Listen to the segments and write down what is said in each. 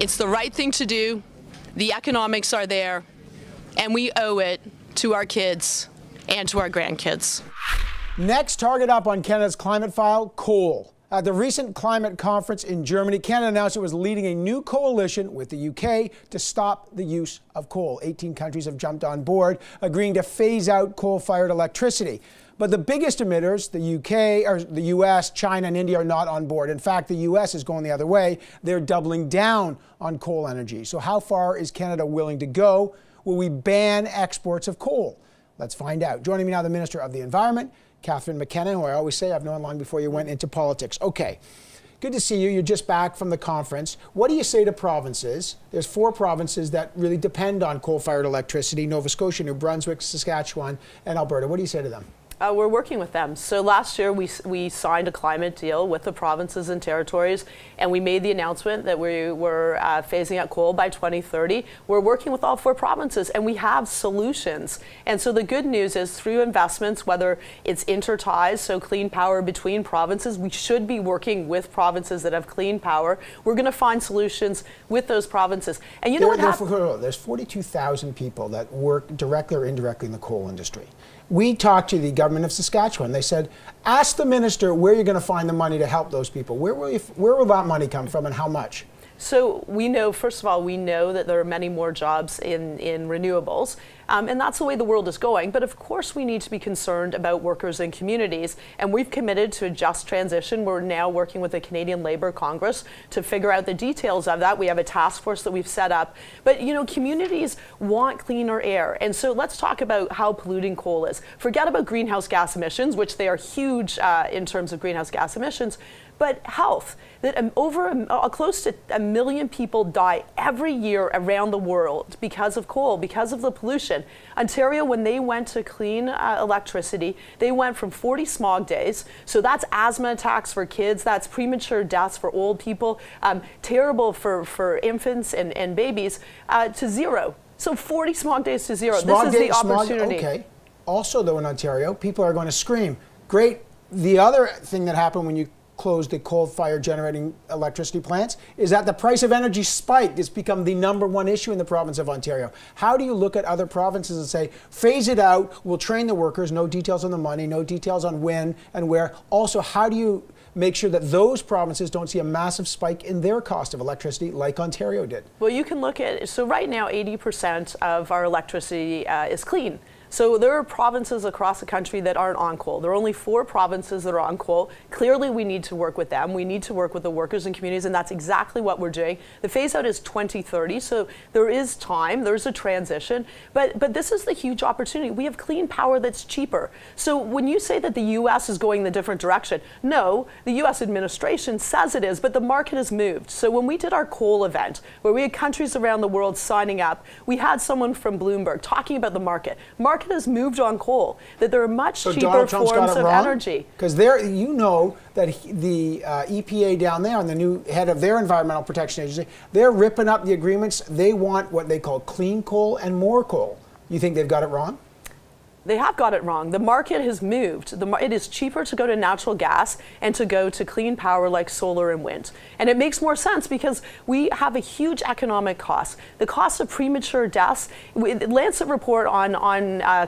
It's the right thing to do. The economics are there, and we owe it to our kids and to our grandkids. Next target up on Canada's climate file, coal. At the recent climate conference in Germany, Canada announced it was leading a new coalition with the UK to stop the use of coal. 18 countries have jumped on board, agreeing to phase out coal-fired electricity. But the biggest emitters, the UK, or the US, China, and India, are not on board. In fact, the US is going the other way. They're doubling down on coal energy. So how far is Canada willing to go? Will we ban exports of coal? Let's find out. Joining me now, the Minister of the Environment, Catherine McKenna, who I always say I've known long before you went into politics. Okay, good to see you. You're just back from the conference. What do you say to provinces? There's 4 provinces that really depend on coal-fired electricity: Nova Scotia, New Brunswick, Saskatchewan, and Alberta. What do you say to them? We're working with them. So last year we signed a climate deal with the provinces and territories, and we made the announcement that we were phasing out coal by 2030. We're working with all 4 provinces, and we have solutions. And so the good news is, through investments, whether it's interties, so clean power between provinces, we should be working with provinces that have clean power. We're going to find solutions with those provinces. And you know what happens? There's 42,000 people that work directly or indirectly in the coal industry. We talked to the government of Saskatchewan. They said, ask the minister where you're going to find the money to help those people. Where will that money come from, and how much? So we know, first of all, we know that there are many more jobs in renewables, and that's the way the world is going. But of course, we need to be concerned about workers and communities, and we've committed to a just transition. We're now working with the Canadian Labour Congress to figure out the details of that. We have a task force that we've set up. But, you know, communities want cleaner air. And so let's talk about how polluting coal is. Forget about greenhouse gas emissions, which they are huge in terms of greenhouse gas emissions. But health, that close to 1 million people die every year around the world because of coal, because of the pollution. Ontario, when they went to clean electricity, they went from 40 smog days, so that's asthma attacks for kids, that's premature deaths for old people, terrible for infants and babies, to 0. So 40 smog days to 0. This is the opportunity. Okay. Also, though, in Ontario, people are going to scream. Great. The other thing that happened when you closed the coal-fired generating electricity plants is that the price of energy spiked. It's become the #1 issue in the province of Ontario. How do you look at other provinces and say, phase it out, we'll train the workers, no details on the money, no details on when and where? Also, how do you make sure that those provinces don't see a massive spike in their cost of electricity like Ontario did? Well, you can look at, so right now 80% of our electricity is clean. So there are provinces across the country that aren't on coal. There are only 4 provinces that are on coal. Clearly, we need to work with them. We need to work with the workers and communities, and that's exactly what we're doing. The phase out is 2030, so there is time. There's a transition. But this is the huge opportunity. We have clean power that's cheaper. So when you say that the U.S. is going the different direction, no, the U.S. administration says it is, but the market has moved. So when we did our coal event, where we had countries around the world signing up, we had someone from Bloomberg talking about the market. Market has moved on coal, that there are much cheaper forms of energy. Because there, you know that the EPA down there, and the new head of their Environmental Protection Agency, they're ripping up the agreements. They want what they call clean coal and more coal. You think they've got it wrong? They have got it wrong. The market has moved. It is cheaper to go to natural gas and to go to clean power like solar and wind. And it makes more sense because we have a huge economic cost. The cost of premature deaths, the Lancet report on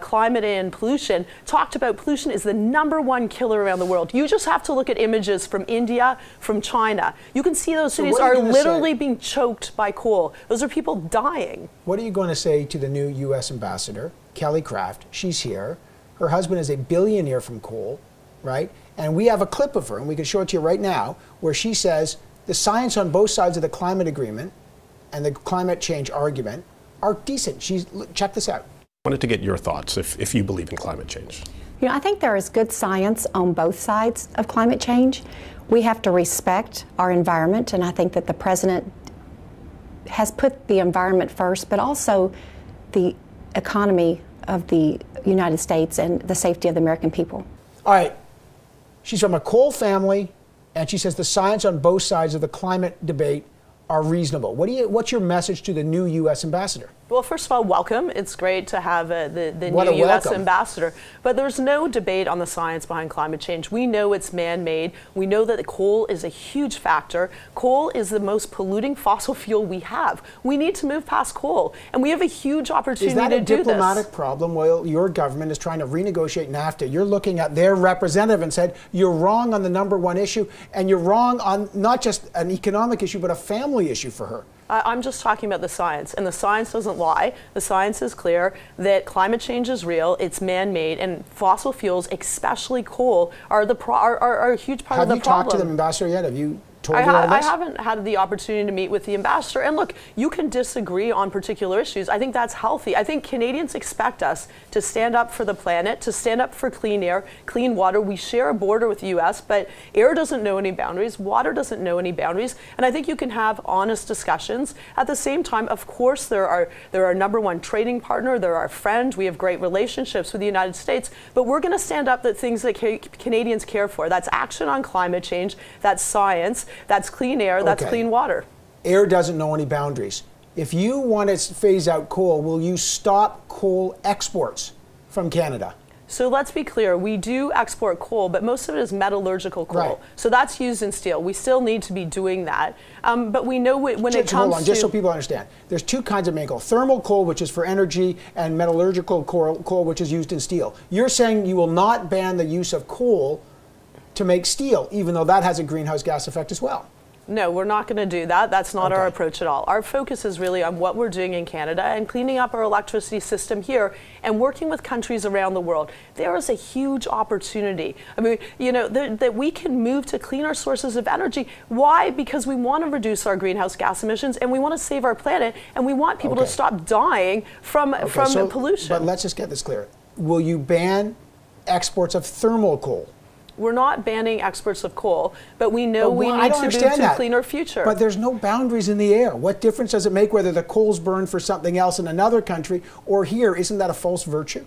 climate and pollution talked about pollution is the #1 killer around the world. You just have to look at images from India, from China. You can see those cities are literally being choked by coal. Those are people dying. What are you going to say to the new U.S. ambassador, Kelly Craft? She's here. Her husband is a billionaire from coal, right? And we have a clip of her, and we can show it to you right now, where she says the science on both sides of the climate agreement and the climate change argument are decent. Check this out. I wanted to get your thoughts if you believe in climate change. You know, I think there is good science on both sides of climate change. We have to respect our environment, and I think that the president has put the environment first, but also the economy of the United States and the safety of the American people. All right. She's from a coal family, and she says the science on both sides of the climate debate are reasonable. What's your message to the new U.S. ambassador? Well, first of all, welcome. It's great to have the What new a U.S. welcome. ambassador. But there's no debate on the science behind climate change. We know it's man-made. We know that coal is a huge factor. Coal is the most polluting fossil fuel we have. We need to move past coal, and we have a huge opportunity Is that to a do diplomatic this. problem while your government is trying to renegotiate NAFTA? You're looking at their representative and said, you're wrong on the #1 issue, and you're wrong on not just an economic issue, but a family issue for her. I'm just talking about the science, and the science doesn't lie. The science is clear that climate change is real, it's man-made, and fossil fuels, especially coal, are a huge part of the problem. Have you talked to the ambassador yet? Have you told her all I this? haven't had the opportunity to meet with the ambassador. And look, you can disagree on particular issues. I think that's healthy. I think Canadians expect us to stand up for the planet, to stand up for clean air, clean water. We share a border with the U.S., but air doesn't know any boundaries. Water doesn't know any boundaries. And I think you can have honest discussions. At the same time, of course, they're our #1 trading partner. They're our friend. We have great relationships with the United States. But we're going to stand up for things that Canadians care for. That's action on climate change. That's science. That's clean air, that's clean water. Air doesn't know any boundaries. If you want to phase out coal, will you stop coal exports from Canada? So let's be clear, we do export coal, but most of it is metallurgical coal. Right. So that's used in steel. We still need to be doing that. But we know when it comes Hold on, to... just so people understand. There's two kinds of main coal. Thermal coal, which is for energy, and metallurgical coal, which is used in steel. You're saying you will not ban the use of coal to make steel, even though that has a greenhouse gas effect as well. No, we're not going to do that. That's not our approach at all. Our focus is really on what we're doing in Canada and cleaning up our electricity system here and working with countries around the world. There is a huge opportunity. I mean, you know, that we can move to cleaner sources of energy. Why? Because we want to reduce our greenhouse gas emissions and we want to save our planet and we want people to stop dying from pollution. But let's just get this clear. Will you ban exports of thermal coal? We're not banning exports of coal, but we know we need to move to a cleaner future. But there's no boundaries in the air. What difference does it make whether the coal's burned for something else in another country or here? Isn't that a false virtue?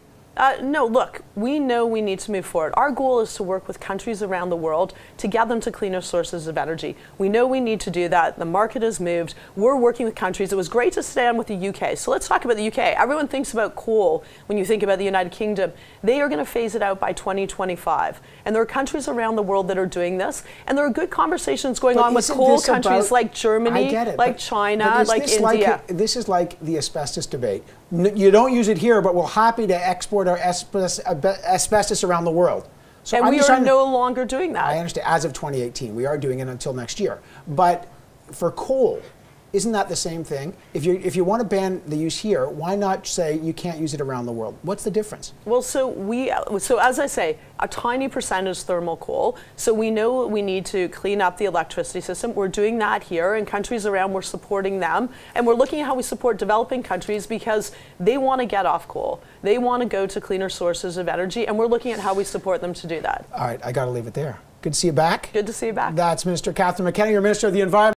No, look, we know we need to move forward. Our goal is to work with countries around the world to get them to cleaner sources of energy. We know we need to do that. The market has moved. We're working with countries. It was great to stand with the UK. So let's talk about the UK. Everyone thinks about coal when you think about the United Kingdom. They are going to phase it out by 2025. And there are countries around the world that are doing this. And there are good conversations going on with coal countries like Germany, like China, like India. This is like the asbestos debate. You don't use it here, but we're happy to export our asbestos around the world. So and we are no longer doing that. I understand. As of 2018, we are doing it until next year. But for coal, isn't that the same thing? If you want to ban the use here, why not say you can't use it around the world? What's the difference? Well, so as I say, a tiny percent is thermal coal. So we know we need to clean up the electricity system. We're doing that here, and countries around, we're supporting them. And we're looking at how we support developing countries because they want to get off coal. They want to go to cleaner sources of energy, and we're looking at how we support them to do that. All right, I got to leave it there. Good to see you back. Good to see you back. That's Minister Catherine McKenna, your Minister of the Environment.